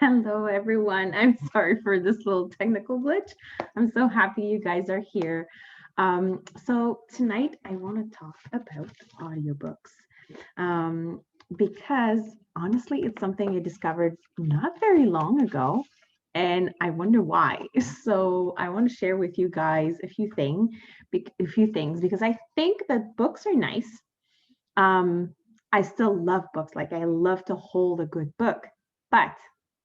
Hello, everyone. I'm sorry for this little technical glitch. I'm so happy you guys are here. So tonight I want to talk about audiobooks um, because honestly, it's something I discovered not very long ago, and I wonder why. So I want to share with you guys a few things because I think that books are nice. Um, I still love books. Like I love to hold a good book. But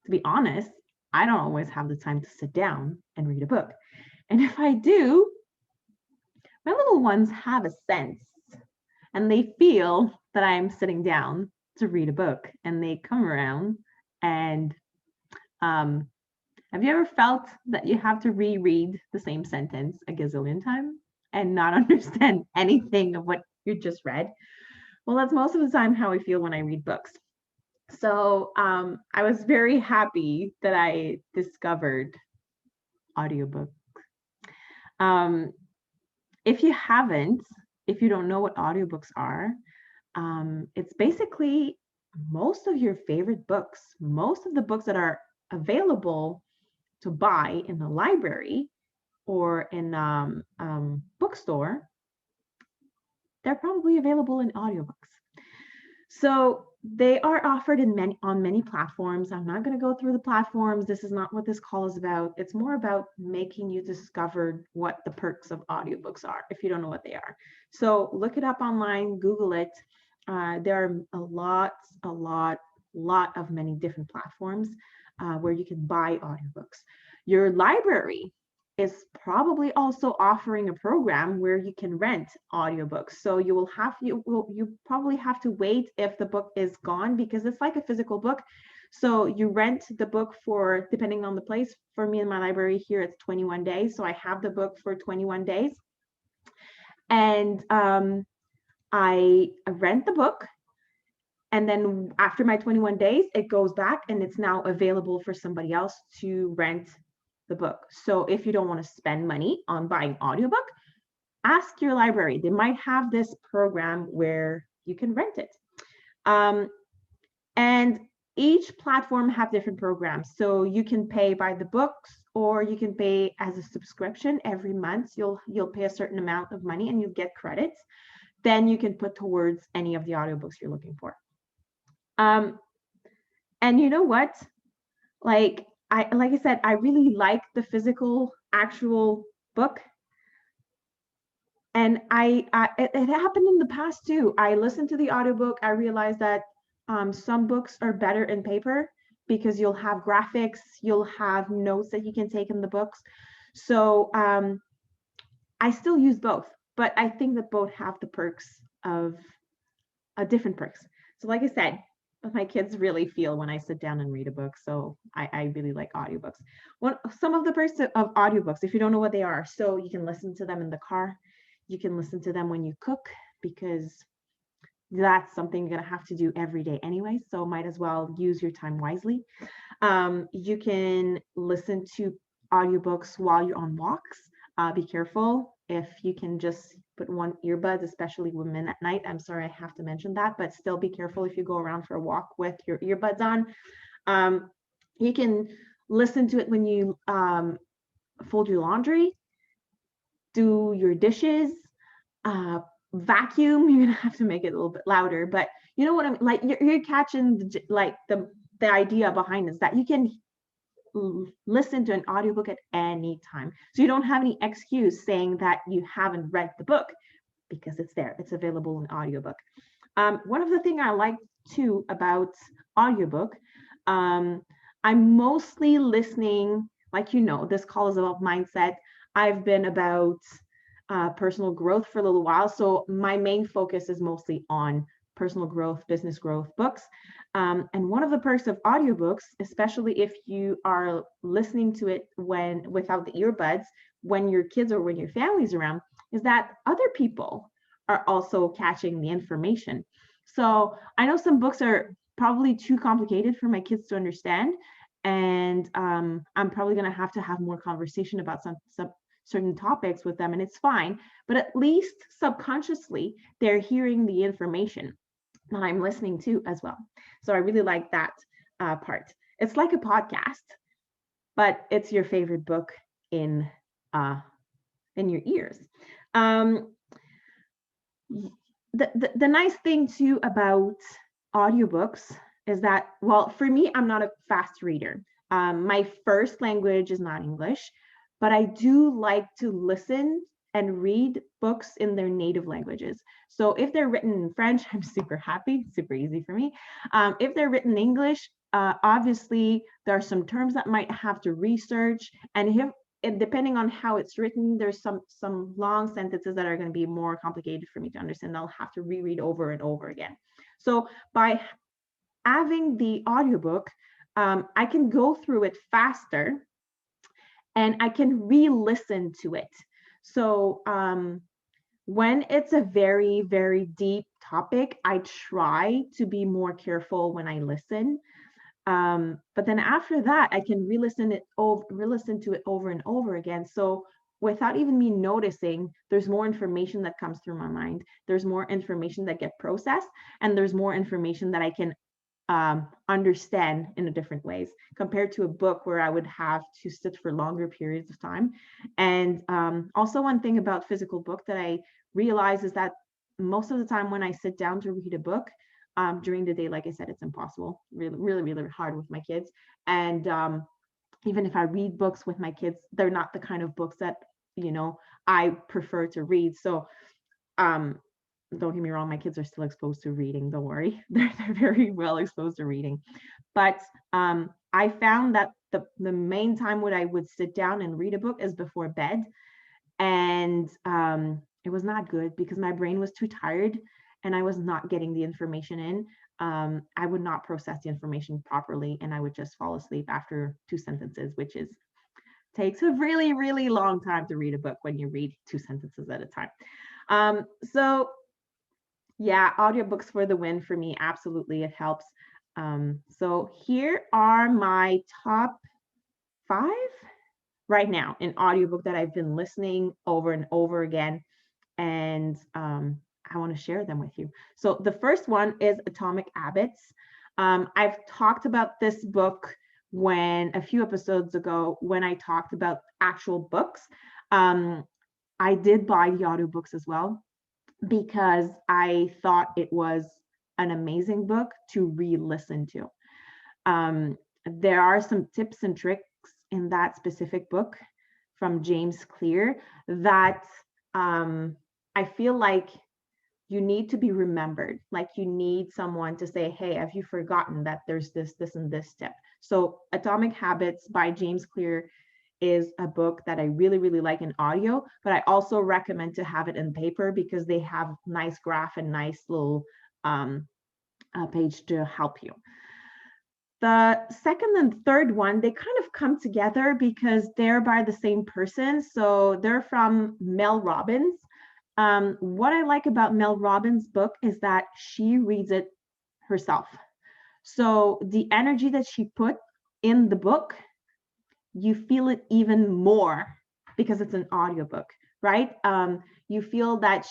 to be honest, I don't always have the time to sit down and read a book. And if I do, my little ones have a sense and they feel that I'm sitting down to read a book and they come around and um, have you ever felt that you have to reread the same sentence a gazillion times and not understand anything of what you just read? Well, that's most of the time how I feel when I read books. So I was very happy that I discovered audiobook. Um, if you haven't, if you don't know what audiobooks are, it's basically most of your favorite books, most of the books that are available to buy in the library or in bookstore, they're probably available in audiobooks. So they are offered on many platforms. I'm not going to go through the platforms. This is not what this call is about. It's more about making you discover what the perks of audiobooks are if you don't know what they are. So look it up online, Google it. There are a lot of many different platforms where you can buy audiobooks. Your library is probably also offering a program where you can rent audiobooks. So you probably have to wait if the book is gone because it's like a physical book. So you rent the book for, depending on the place. For me in my library here, it's 21 days. So I have the book for 21 days. And I rent the book. And then after my 21 days, it goes back and it's now available for somebody else to rent the book. So if you don't want to spend money on buying audiobook, ask your library. They might have this program where you can rent it. And each platform have different programs. So you can pay by the books or you can pay as a subscription every month. You'll pay a certain amount of money and you get credits. Then you can put towards any of the audiobooks you're looking for. And you know what? Like I said, I really like the physical actual book. And it happened in the past too. I listened to the audiobook. I realized that some books are better in paper because you'll have graphics, you'll have notes that you can take in the books. So I still use both, but I think that both have the perks of different perks. So like I said, my kids really feel when I sit down and read a book. So I really like audiobooks. Some of the perks of audiobooks, if you don't know what they are, so you can listen to them in the car. You can listen to them when you cook because that's something you're going to have to do every day anyway. So might as well use your time wisely. You can listen to audiobooks while you're on walks. Be careful if you can just put one earbuds, especially women at night. I'm sorry, I have to mention that, but still be careful if you go around for a walk with your earbuds on. You can listen to it when you fold your laundry, do your dishes, vacuum. You're gonna have to make it a little bit louder, but you know what I'm like. You're catching the idea behind this, that you can listen to an audiobook at any time. So you don't have any excuse saying that you haven't read the book because it's there. It's available in audiobook. One of the things I like too about audiobook, I'm mostly listening, like this call is about mindset. I've been about personal growth for a little while. So my main focus is mostly on personal growth, business growth books. And one of the perks of audiobooks, especially if you are listening to it without the earbuds, when your kids or when your family's around, is that other people are also catching the information. So I know some books are probably too complicated for my kids to understand. And I'm probably going to have more conversation about some certain topics with them, and it's fine. But at least subconsciously, they're hearing the information that I'm listening to as well. So I really like that part. It's like a podcast, but it's your favorite book in your ears. Um, the nice thing too about audiobooks is that, well, for me, I'm not a fast reader. My first language is not English, but I do like to listen and read books in their native languages. So if they're written in French, I'm super happy, super easy for me. If they're written in English, obviously there are some terms that might have to research, and depending on how it's written, there's some long sentences that are going to be more complicated for me to understand. I'll have to reread over and over again. So by having the audiobook, I can go through it faster and I can re-listen to it. So when it's a very, very deep topic, I try to be more careful when I listen. But then after that, I can re-listen to it over and over again. So without even me noticing, there's more information that comes through my mind. There's more information that get processed, and there's more information that I can understand in a different ways compared to a book where I would have to sit for longer periods of time. And also one thing about physical book that I realize is that most of the time when I sit down to read a book, during the day, like I said, it's impossible, really, really, really hard with my kids. And even if I read books with my kids, they're not the kind of books that, I prefer to read. So don't get me wrong, my kids are still exposed to reading. Don't worry. They're very well exposed to reading. But I found that the main time when I would sit down and read a book is before bed. And it was not good because my brain was too tired and I was not getting the information in. I would not process the information properly, and I would just fall asleep after 2 sentences, which takes a really, really long time to read a book when you read 2 sentences at a time. So yeah, audiobooks for the win for me. Absolutely, it helps. So here are my top 5 right now in audiobook that I've been listening over and over again. And I want to share them with you. So the first one is Atomic Habits. I've talked about this book a few episodes ago when I talked about actual books. I did buy the audiobooks as well because I thought it was an amazing book to re-listen to. There are some tips and tricks in that specific book from James Clear that I feel like you need to be remembered. Like you need someone to say, hey, have you forgotten that there's this, and this step? So Atomic Habits by James Clear is a book that I really, really like in audio, but I also recommend to have it in paper because they have nice graph and nice little page to help you. The second and third one, they kind of come together because they're by the same person. So they're from Mel Robbins. What I like about Mel Robbins' book is that she reads it herself. So the energy that she put in the book, you feel it even more because it's an audiobook, right? You feel that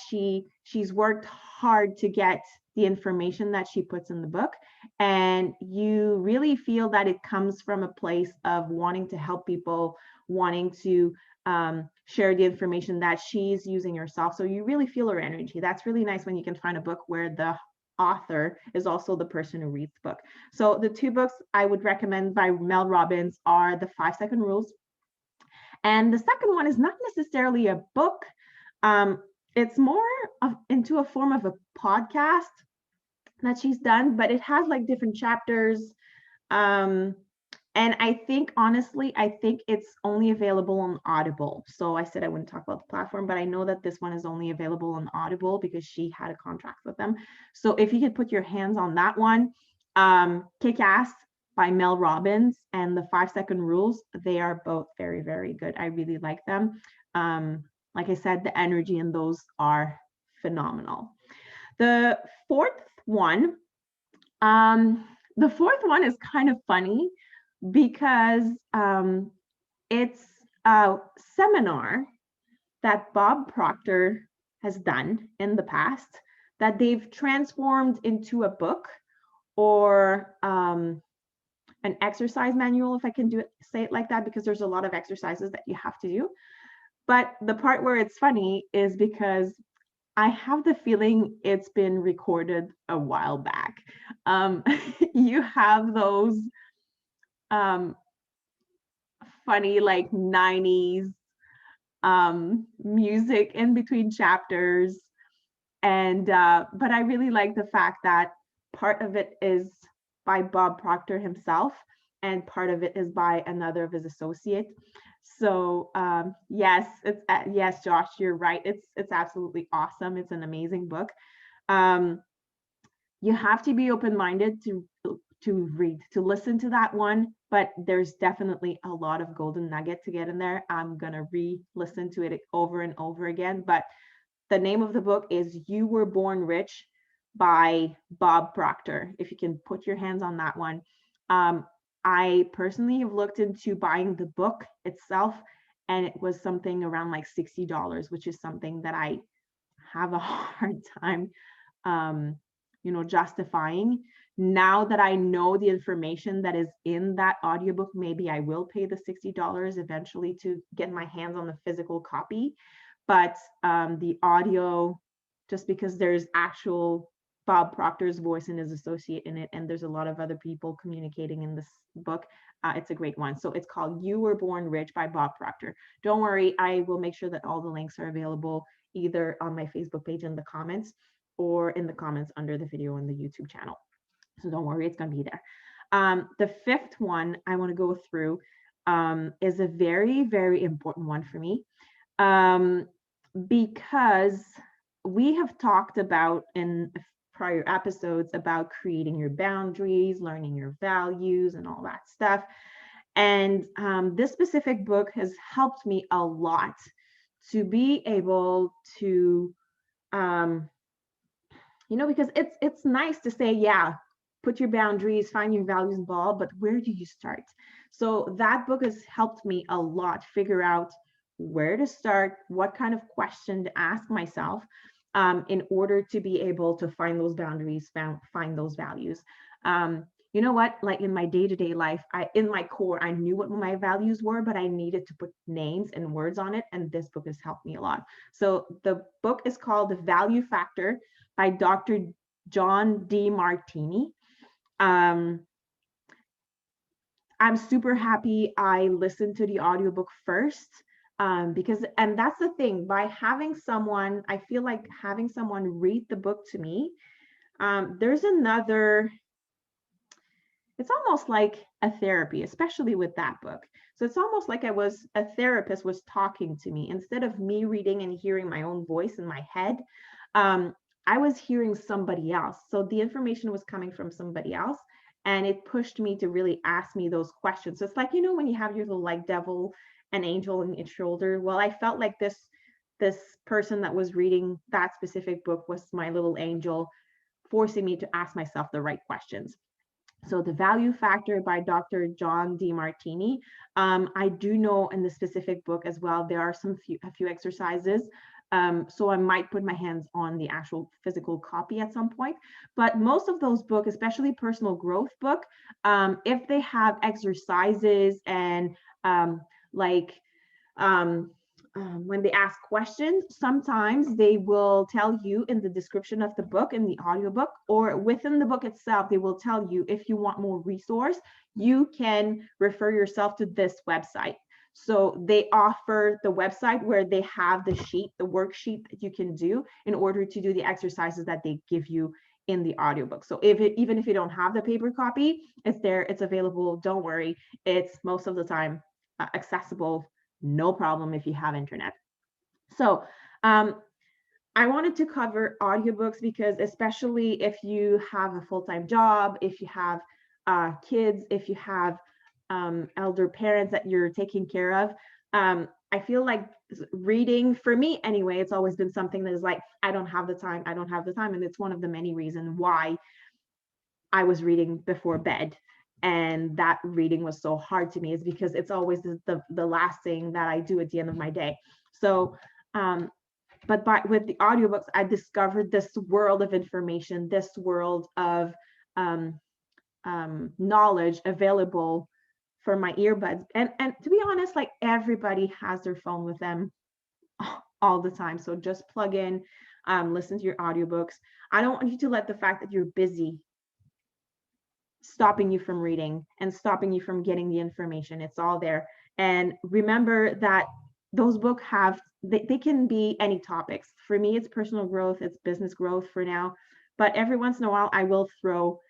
she's worked hard to get the information that she puts in the book, and you really feel that it comes from a place of wanting to help people, wanting to share the information that she's using herself. So you really feel her energy. That's really nice when you can find a book where the author is also the person who reads the book. So the 2 books I would recommend by Mel Robbins are the 5-Second Rules. And the second one is not necessarily a book. It's more into a form of a podcast that she's done, but it has like different chapters. And I think, honestly, it's only available on Audible. So I said I wouldn't talk about the platform, but I know that this one is only available on Audible because she had a contract with them. So if you could put your hands on that one, Kick Ass by Mel Robbins and the 5-Second Rules, they are both very, very good. I really like them. Like I said, the energy in those are phenomenal. The fourth one is kind of funny because it's a seminar that Bob Proctor has done in the past that they've transformed into a book or an exercise manual, if I can say it like that, because there's a lot of exercises that you have to do. But the part where it's funny is because I have the feeling it's been recorded a while back. You have those funny like 90s music in between chapters. And but I really like the fact that part of it is by Bob Proctor himself, and part of it is by another of his associates. So yes, yes, Josh, you're right. It's absolutely awesome. It's an amazing book. You have to be open-minded to read, to listen to that one, but there's definitely a lot of golden nugget to get in there. I'm gonna re-listen to it over and over again. But the name of the book is You Were Born Rich by Bob Proctor, if you can put your hands on that one. I personally have looked into buying the book itself, and it was something around like $60, which is something that I have a hard time justifying. Now that I know the information that is in that audiobook, maybe I will pay the $60 eventually to get my hands on the physical copy. But the audio, just because there's actual Bob Proctor's voice and his associate in it, and there's a lot of other people communicating in this book, it's a great one. So it's called You Were Born Rich by Bob Proctor. Don't worry, I will make sure that all the links are available either on my Facebook page in the comments or in the comments under the video on the YouTube channel. So don't worry, it's going to be there. The fifth one I want to go through is a very, very important one for me, because we have talked about in prior episodes about creating your boundaries, learning your values, and all that stuff. And this specific book has helped me a lot to be able to, because it's nice to say, yeah, put your boundaries, find your values involved, but where do you start? So that book has helped me a lot figure out where to start, what kind of question to ask myself in order to be able to find those boundaries, find those values. You know what, like in my day-to-day life, in my core, I knew what my values were, but I needed to put names and words on it. And this book has helped me a lot. So the book is called The Value Factor by Dr. John Demartini. I'm super happy I listened to the audiobook first, because, and that's the thing, by having someone, I feel like having someone read the book to me, there's another, it's almost like a therapy, especially with that book. So it's almost like a therapist was talking to me instead of me reading and hearing my own voice in my head. I was hearing somebody else. So the information was coming from somebody else, and it pushed me to really ask me those questions. So it's like, when you have your little like devil and angel in your shoulder. Well, I felt like this person that was reading that specific book was my little angel, forcing me to ask myself the right questions. So The Value Factor by Dr. John Demartini. I do know in the specific book as well, there are a few exercises. So I might put my hands on the actual physical copy at some point. But most of those books, especially personal growth book, if they have exercises and when they ask questions, sometimes they will tell you in the description of the book, in the audiobook, or within the book itself, they will tell you, if you want more resource, you can refer yourself to this website. So they offer the website where they have the worksheet that you can do in order to do the exercises that they give you in the audiobook. So even if you don't have the paper copy, it's there, it's available. Don't worry, it's most of the time accessible. No problem if you have internet. So I wanted to cover audiobooks because, especially if you have a full-time job, if you have kids, if you have elder parents that you're taking care of, I feel like reading, for me anyway, it's always been something that is like, I don't have the time. And it's one of the many reasons why I was reading before bed. And that reading was so hard to me, is because it's always the last thing that I do at the end of my day. So, but with the audiobooks, I discovered this world of information, this world of knowledge available for my earbuds. And to be honest, like everybody has their phone with them all the time. So just plug in, listen to your audiobooks. I don't want you to let the fact that you're busy stopping you from reading and stopping you from getting the information. It's all there. And remember that those books they can be any topics. For me, it's personal growth, it's business growth for now. But every once in a while, I will throw,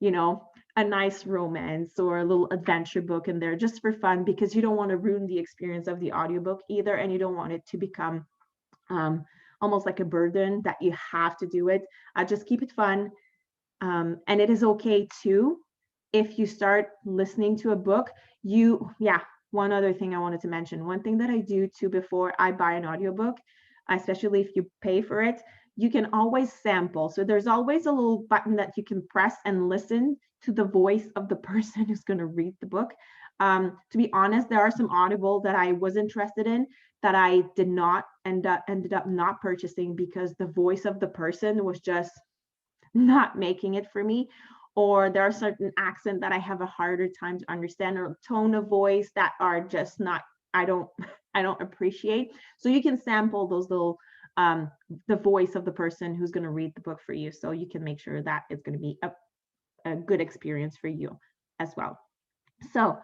a nice romance or a little adventure book in there just for fun, because you don't want to ruin the experience of the audiobook either. And you don't want it to become almost like a burden that you have to do it. Just keep it fun. And it is okay too if you start listening to a book. One other thing I wanted to mention, one thing that I do too before I buy an audiobook, especially if you pay for it, you can always sample. So there's always a little button that you can press and listen to the voice of the person who's going to read the book. To be honest, there are some Audible that I was interested in that I did not ended up not purchasing because the voice of the person was just not making it for me. Or there are certain accents that I have a harder time to understand, or tone of voice that are just not, I don't appreciate. So you can sample those little the voice of the person who's going to read the book for you, so you can make sure that it's going to be a good experience for you as well. So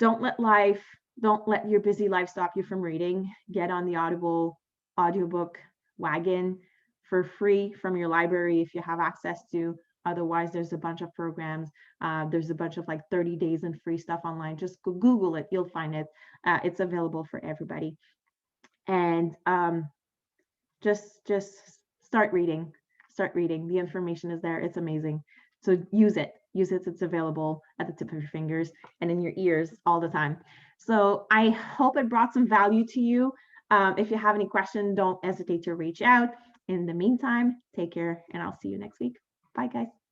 don't let your busy life stop you from reading. Get on the Audible audiobook wagon for free from your library if you have access to. Otherwise, there's a bunch of programs. There's a bunch of like 30 days and free stuff online. Just Google it. You'll find it. It's available for everybody. And just start reading. Start reading. The information is there. It's amazing. So use it. Use it. It's available at the tip of your fingers and in your ears all the time. So I hope it brought some value to you. If you have any questions, don't hesitate to reach out. In the meantime, take care, and I'll see you next week. Bye, guys.